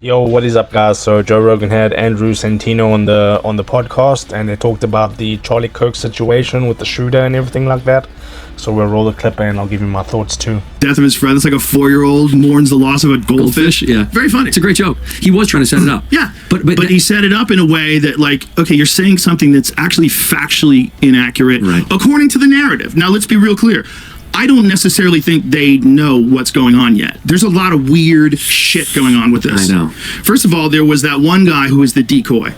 Yo, what is up, guys? So Joe Rogan had Andrew Santino on the podcast, and they talked about the Charlie Kirk situation with the shooter and everything like that. So we'll roll the clip and I'll give you my thoughts too. Death of his friend. It's like a 4-year-old mourns the loss of a goldfish. Yeah, very funny. It's a great joke. He was trying to set it up. Yeah, but he set it up in a way that, like, okay, you're saying something that's actually factually inaccurate, right, according to the narrative. Now let's be real clear. I don't necessarily think they know what's going on yet. There's a lot of weird shit going on with this. I know. First of all, there was that one guy who was the decoy.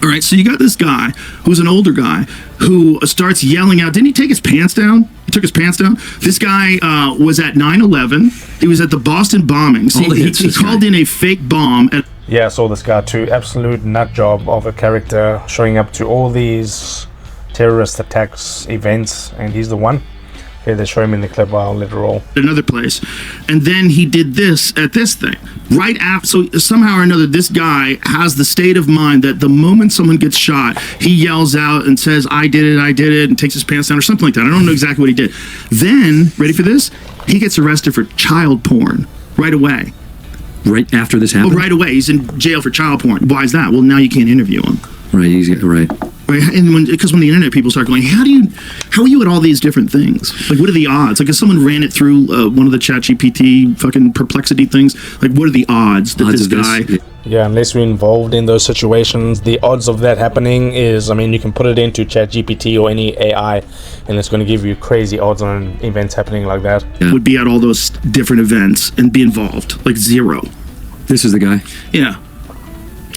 All right, so you got this guy who's an older guy who starts yelling out. Didn't he take his pants down? He took his pants down. This guy was at 9/11. He was at the Boston bombings. He called in a fake bomb. Yeah, I saw this guy too. Absolute nut job of a character, showing up to all these terrorist attacks events, and he's the one. Okay, they show him in the clip. I'll let it roll. Another place, and then he did this at this thing right after. So somehow or another, this guy has the state of mind that the moment someone gets shot, he yells out and says, I did it," and takes his pants down or something like that. I don't know exactly what he did. Then, ready for this? He gets arrested for child porn right away. Right after this happened? Oh, right away. He's in jail for child porn. Why is that? Well, now you can't interview him. Right. Right. And because when the internet people start going, how are you at all these different things? Like, what are the odds? Like, if someone ran it through one of the ChatGPT fucking perplexity things, like, what are the odds that this guy? Yeah, unless you're involved in those situations, the odds of that happening is, I mean, you can put it into ChatGPT or any AI, and it's going to give you crazy odds on events happening like that. Yeah. Would be at all those different events and be involved, like zero. This is the guy. Yeah.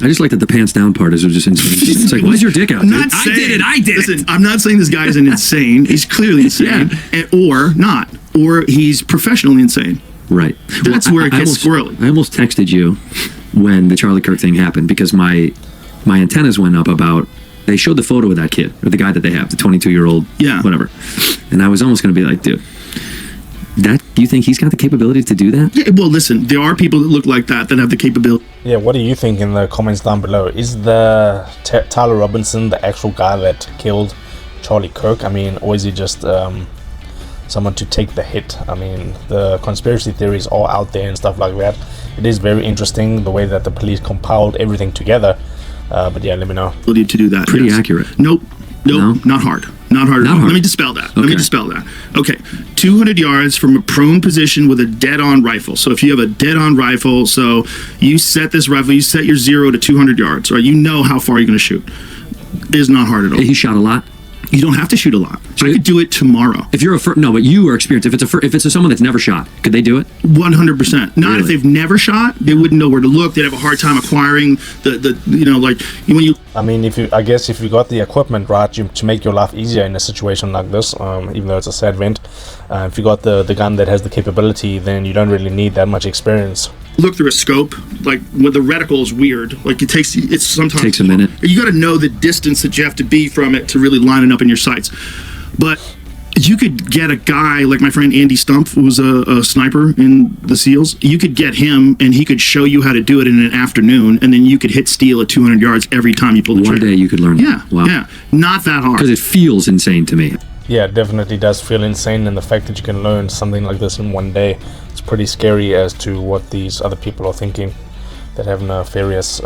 I just like that the pants down part is just insane. It's like, why's your dick out? I did it. Listen, I'm not saying this guy isn't insane. He's clearly insane. Yeah. Or not. Or he's professionally insane. Right. That's where it gets squirrely. I almost texted you when the Charlie Kirk thing happened because my antennas went up about, they showed the photo of that kid, or the guy that they have, the 22-year-old, yeah, whatever. And I was almost going to be like, dude, do you think he's got the capability to do that? Yeah, well, listen, there are people that look like that have the capability. Yeah, what do you think in the comments down below? Is the Tyler Robinson the actual guy that killed Charlie Kirk? I mean, or is he just someone to take the hit? I mean, the conspiracy theories are out there and stuff like that. It is very interesting the way that the police compiled everything together. But yeah, let me know. To do that. Pretty accurate. Nope, no? Not hard. Not hard. Let me dispel that. Okay. 200 yards from a prone position with a dead-on rifle. So if you have a dead-on rifle, so you set this rifle, you set your 0 to 200 yards, right? You know how far you're going to shoot. It is not hard at all. He shot a lot? You don't have to shoot a lot. So I could do it tomorrow. If you're but you are experienced. If it's someone that's never shot, could they do it? 100%. Not if they've never shot. They wouldn't know where to look. They'd have a hard time acquiring the like when you. I mean, if you got the equipment right, to make your life easier in a situation like this, even though it's a sad event, if you got the gun that has the capability, then you don't really need that much experience. Look through a scope, like when the reticle is weird, like it sometimes takes a minute. You got to know the distance that you have to be from it to really line it up in your sights. But you could get a guy like my friend Andy Stump, who was a sniper in the SEALs. You could get him, and he could show you how to do it in an afternoon, and then you could hit steel at 200 yards every time you pull the trigger. One day you could learn. Yeah, wow. Yeah, not that hard. Because it feels insane to me. Yeah, it definitely does feel insane, and the fact that you can learn something like this in one day, it's pretty scary as to what these other people are thinking that have nefarious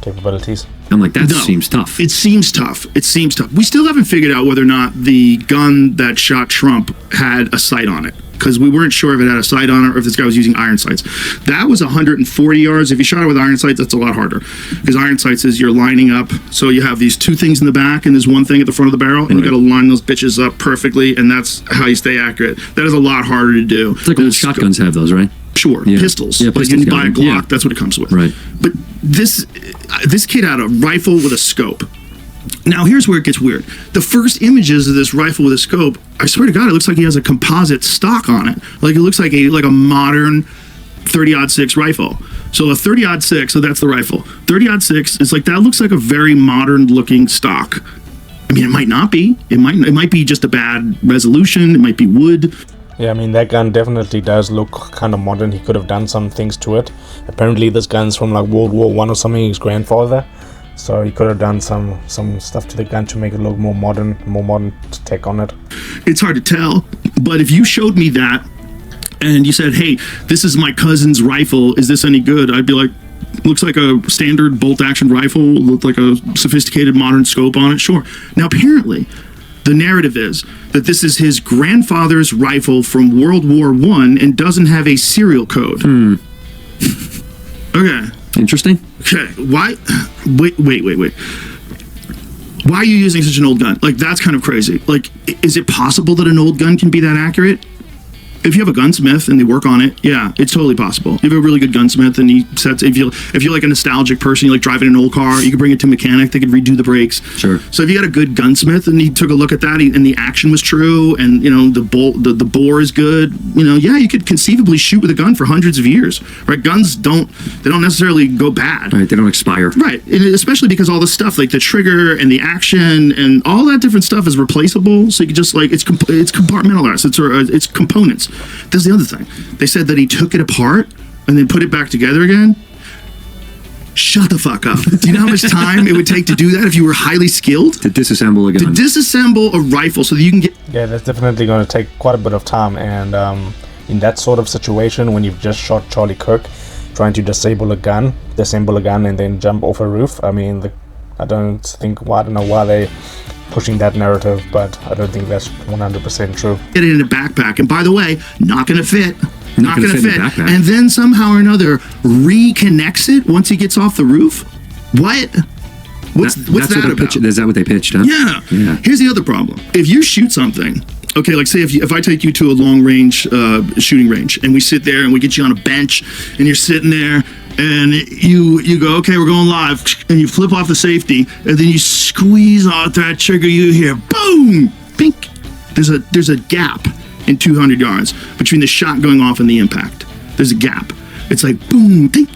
capabilities. I'm like, that seems tough. It seems tough. We still haven't figured out whether or not the gun that shot Trump had a sight on it, because we weren't sure if it had a sight on it or if this guy was using iron sights. That was 140 yards. If you shot it with iron sights, that's a lot harder, because iron sights is you're lining up. So you have these two things in the back and there's one thing at the front of the barrel, and you got to line those bitches up perfectly, and that's how you stay accurate. That is a lot harder to do. It's like old shotguns have those, right? Sure, yeah. Pistols. Yeah, like you can buy a Glock, that's what it comes with. Right. But this kid had a rifle with a scope. Now, here's where it gets weird. The first images of this rifle with a scope, I swear to God, it looks like he has a composite stock on it. Like, it looks like a modern 30-06 rifle. So a 30-06, so that's the rifle. 30-06 is like, that looks like a very modern-looking stock. I mean, it might not be. It might be just a bad resolution. It might be wood. Yeah, I mean, that gun definitely does look kind of modern. He could have done some things to it. Apparently, this gun's from like World War I or something, his grandfather. So he could have done some stuff to the gun to make it look more modern tech on it. It's hard to tell, but if you showed me that and you said, hey, this is my cousin's rifle, is this any good? I'd be like, looks like a standard bolt-action rifle, looked like a sophisticated modern scope on it. Sure. Now, apparently, the narrative is that this is his grandfather's rifle from World War I and doesn't have a serial code. Okay. Interesting. Okay. Why? Wait. Why are you using such an old gun? Like, that's kind of crazy. Like, is it possible that an old gun can be that accurate? If you have a gunsmith and they work on it, yeah, it's totally possible. If you have a really good gunsmith and he sets, if you're like a nostalgic person, you like driving an old car, you could bring it to a mechanic, they could redo the brakes. Sure. So if you got a good gunsmith and he took a look at that and the action was true and, you know, the bore is good, you know, yeah, you could conceivably shoot with a gun for hundreds of years, right? Guns don't necessarily go bad. Right, they don't expire. Right, and especially because all the stuff like the trigger and the action and all that different stuff is replaceable. So you can just like it's compartmentalized. It's components. This is the other thing. They said that he took it apart and then put it back together again. Shut the fuck up. Do you know how much time it would take to do that if you were highly skilled? To disassemble a gun. To disassemble a rifle so that you can get... Yeah, that's definitely going to take quite a bit of time. And in that sort of situation, when you've just shot Charlie Kirk, trying to disassemble a gun, and then jump off a roof, I mean, I don't know why they pushing that narrative, but I don't think that's 100% true. Get it in a backpack, and by the way, not gonna fit. Not gonna fit. In the backpack. And then somehow or another reconnects it once he gets off the roof. What? What's that about? Is that what they pitched? Huh? Yeah. Here's the other problem. If you shoot something, okay, like say if I take you to a long range shooting range, and we sit there and we get you on a bench, and you're sitting there. And you go, okay, we're going live, and you flip off the safety, and then you squeeze out that trigger. You hear boom, pink. There's a gap in 200 yards between the shot going off and the impact. There's a gap. It's like boom, think,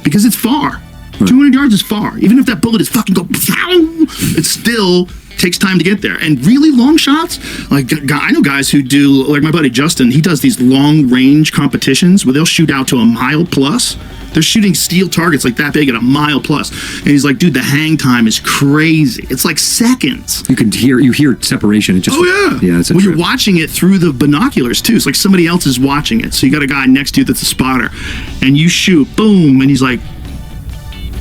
because it's far. 200 yards is far. Even if that bullet is fucking go, it still takes time to get there. And really long shots, like I know guys who do, like my buddy Justin, he does these long range competitions where they'll shoot out to a mile plus. They're shooting steel targets like that big at a mile plus. And he's like, dude, the hang time is crazy. It's like seconds. You hear separation. It just, yeah. It's you're watching it through the binoculars too. It's like somebody else is watching it. So you got a guy next to you that's a spotter, and you shoot, boom, and he's like,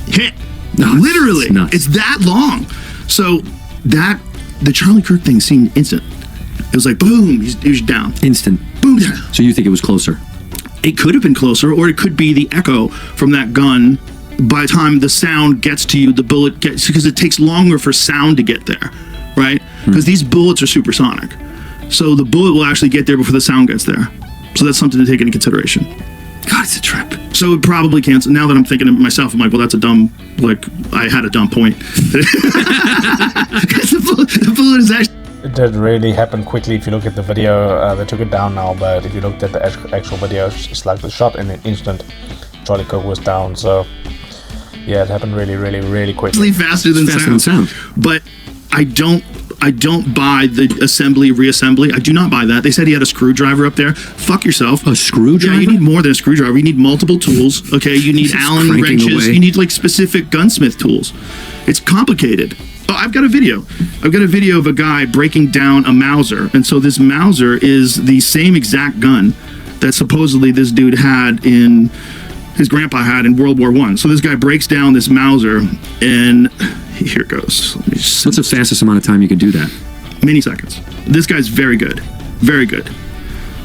hit. Literally, it's that long. So the Charlie Kirk thing seemed instant. It was like boom, he was down. Instant. Boom. So you think it was closer? It could have been closer, or it could be the echo from that gun. By the time the sound gets to you, the bullet gets, because it takes longer for sound to get there, right? Because these bullets are supersonic, so the bullet will actually get there before the sound gets there. So that's something to take into consideration. God, it's a trip. So it probably can't. Now that I'm thinking of myself, I'm like, well, that's a dumb. Like, I had a dumb point. the bullet is actually. It did really happen quickly. If you look at the video, they took it down now. But if you looked at the actual video, it's like the shot in an instant. Charlie Kirk was down. So yeah, it happened really, really, really quickly. Faster than sound. But I don't buy the reassembly. I do not buy that. They said he had a screwdriver up there. Fuck yourself. A screwdriver? Yeah, you need more than a screwdriver. You need multiple tools. Okay, you need Allen wrenches. You need like specific gunsmith tools. It's complicated. Oh, I've got a video. Of a guy breaking down a Mauser, and so this Mauser is the same exact gun that supposedly this dude his grandpa had in World War I. So this guy breaks down this Mauser, and here it goes. What's the fastest amount of time you can do that? Many seconds. This guy's very good. Very good.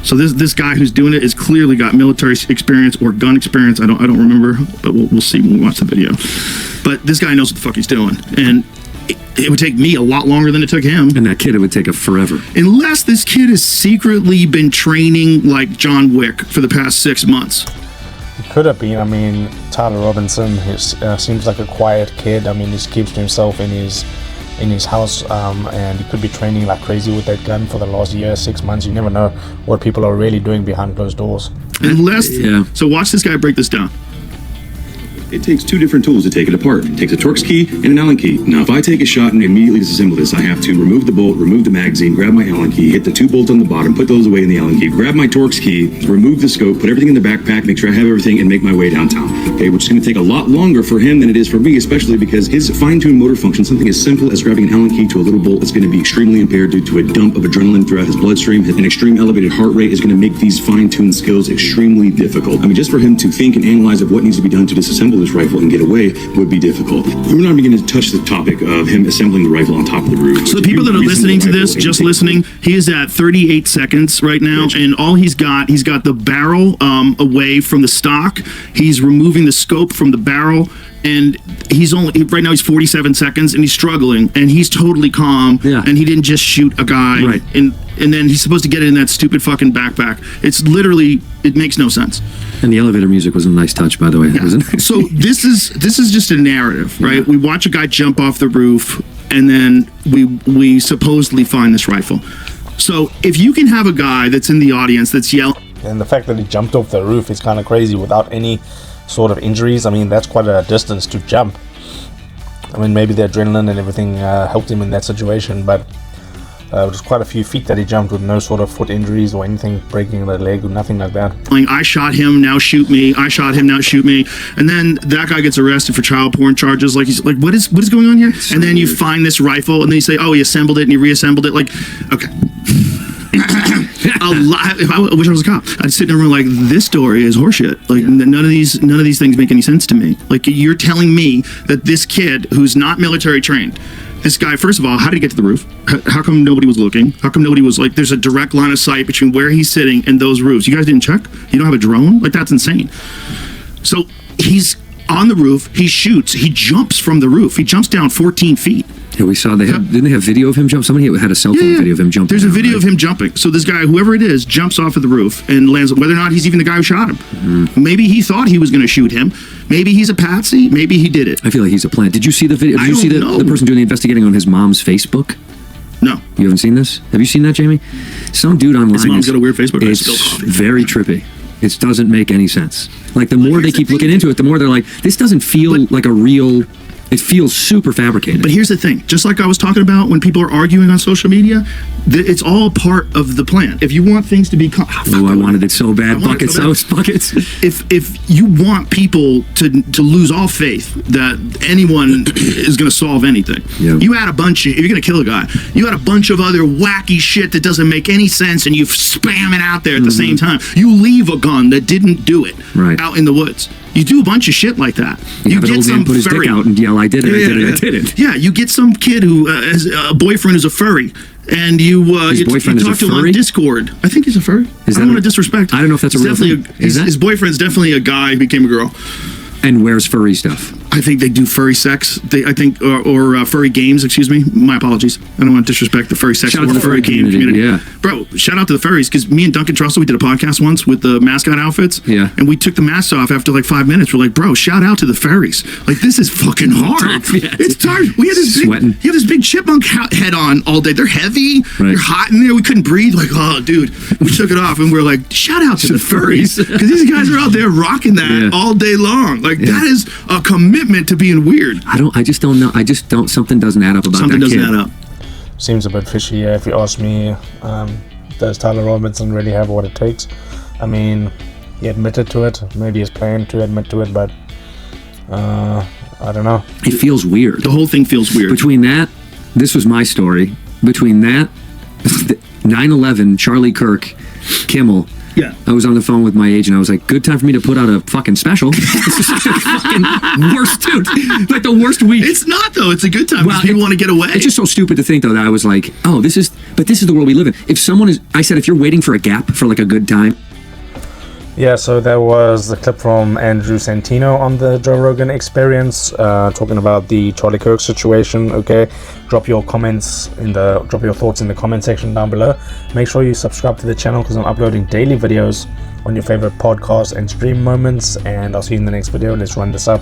So this guy who's doing it has clearly got military experience or gun experience. I don't remember, but we'll see when we watch the video. But this guy knows what the fuck he's doing. And it would take me a lot longer than it took him. And that kid, it would take forever. Unless this kid has secretly been training like John Wick for the past 6 months. It could have been. I mean, Tyler Robinson seems like a quiet kid. I mean, he keeps to himself in his house, and he could be training like crazy with that gun for the last year, 6 months. You never know what people are really doing behind closed doors. Unless, so watch this guy break this down. It takes two different tools to take it apart. It takes a Torx key and an Allen key. Now, if I take a shot and immediately disassemble this, I have to remove the bolt, remove the magazine, grab my Allen key, hit the two bolts on the bottom, put those away in the Allen key, grab my Torx key, remove the scope, put everything in the backpack, make sure I have everything, and make my way downtown. Okay, which is going to take a lot longer for him than it is for me, especially because his fine-tuned motor function, something as simple as grabbing an Allen key to a little bolt, is going to be extremely impaired due to a dump of adrenaline throughout his bloodstream. An extreme elevated heart rate is going to make these fine-tuned skills extremely difficult. I mean, just for him to think and analyze of what needs to be done to disassemble this rifle and get away would be difficult. We're not even going to touch the topic of him assembling the rifle on top of the roof. So the people that are listening to this, just listening, he is at 38 seconds right now, and all he's got the barrel away from the stock. He's removing the scope from the barrel, and right now he's 47 seconds, and he's struggling, and he's totally calm, and he didn't just shoot a guy, right. And then he's supposed to get it in that stupid fucking backpack. It's literally, it makes no sense. And the elevator music was a nice touch, by the way. Yeah. Wasn't it? So this is just a narrative, right? Yeah. We watch a guy jump off the roof, and then we supposedly find this rifle. So if you can have a guy that's in the audience that's yelling, and the fact that he jumped off the roof is kind of crazy without any sort of injuries. I mean, that's quite a distance to jump. I mean, maybe the adrenaline and everything helped him in that situation, but there's quite a few feet that he jumped with no sort of foot injuries or anything, breaking the leg or nothing like that. I shot him, now shoot me. I shot him, now shoot me. And then that guy gets arrested for child porn charges. Like, he's like, what is going on here? So and then weird. You find this rifle, and then you say, oh, he assembled it and he reassembled it. Like, okay. If I wish I was a cop, I'd sit there and be like, this story is horseshit. Like, none of these things make any sense to me. Like, you're telling me that this kid who's not military trained, this guy, first of all, how did he get to the roof? How come nobody was looking? How come nobody was like, there's a direct line of sight between where he's sitting and those roofs? You guys didn't check? You don't have a drone? Like, that's insane. So he's on the roof, he shoots, he jumps from the roof, he jumps down 14 feet. Yeah, we saw didn't they have video of him jump? Somebody had a cell phone video of him jumping. There's a video of him jumping. So this guy, whoever it is, jumps off of the roof and lands, whether or not he's even the guy who shot him. Mm-hmm. Maybe he thought he was going to shoot him. Maybe he's a patsy. Maybe he did it. I feel like he's a plant. Did you see the video? Did you see the person doing the investigating on his mom's Facebook? No. You haven't seen this? Have you seen that, Jamie? Some dude online. His mom's got a weird Facebook. It's very trippy. It doesn't make any sense. Like, the more they keep looking into it, the more they're like, this doesn't feel like a real... It feels super fabricated. But here's the thing. Just like I was talking about when people are arguing on social media, it's all part of the plan. If you want things to be... I wanted it so bad. Buckets. If you want people to lose all faith that anyone is going to solve anything, you add a bunch of... If you're going to kill a guy, you add a bunch of other wacky shit that doesn't make any sense, and you spam it out there at the same time. You leave a gun that didn't do it out in the woods. You do a bunch of shit like that. You get old man put his dick out and yell, I did it, I did it. Yeah, you get some kid who has a boyfriend who's a furry, and you talk to him on Discord. I think he's a furry. I don't want to disrespect. I don't know if that's a real thing. His boyfriend's definitely a guy who became a girl. And wears furry stuff. I think they do furry sex. Or furry games. Excuse me. My apologies. I don't want to disrespect the furry sex or the furry game community. Yeah, bro. Shout out to the furries, because me and Duncan Trussell, we did a podcast once with the mascot outfits. Yeah, and we took the masks off after like 5 minutes. We're like, bro, shout out to the furries. Like, this is fucking hard. It's tired. We had this big chipmunk head on all day. They're heavy. Right. They're hot in there. We couldn't breathe. Like, oh, dude. We took it off and we're like, shout out to the furries, because these guys are out there rocking that all day long. Like, that is a commitment to being weird. I just don't know. Something doesn't add up about something that doesn't kid. add up. Seems a bit fishy, yeah, if you ask me. Does Tyler Robinson really have what it takes? I mean, he admitted to it. Maybe he's planning to admit to it, but I don't know. It feels weird. The whole thing feels weird. Between that, this was my story. Between that, 9/11, Charlie Kirk, Kimmel. Yeah. I was on the phone with my agent. I was like, good time for me to put out a fucking special. This is like the fucking worst, dude. Like, the worst week. It's not, though. It's a good time because people want to get away. It's just so stupid to think, though, that I was like, oh, this is the world we live in. I said, if you're waiting for a gap for like a good time. Yeah, so there was a clip from Andrew Santino on the Joe Rogan Experience, talking about the Charlie Kirk situation. Okay, drop your thoughts in the comment section down below. Make sure you subscribe to the channel, because I'm uploading daily videos on your favorite podcast and stream moments. And I'll see you in the next video. Let's run this up.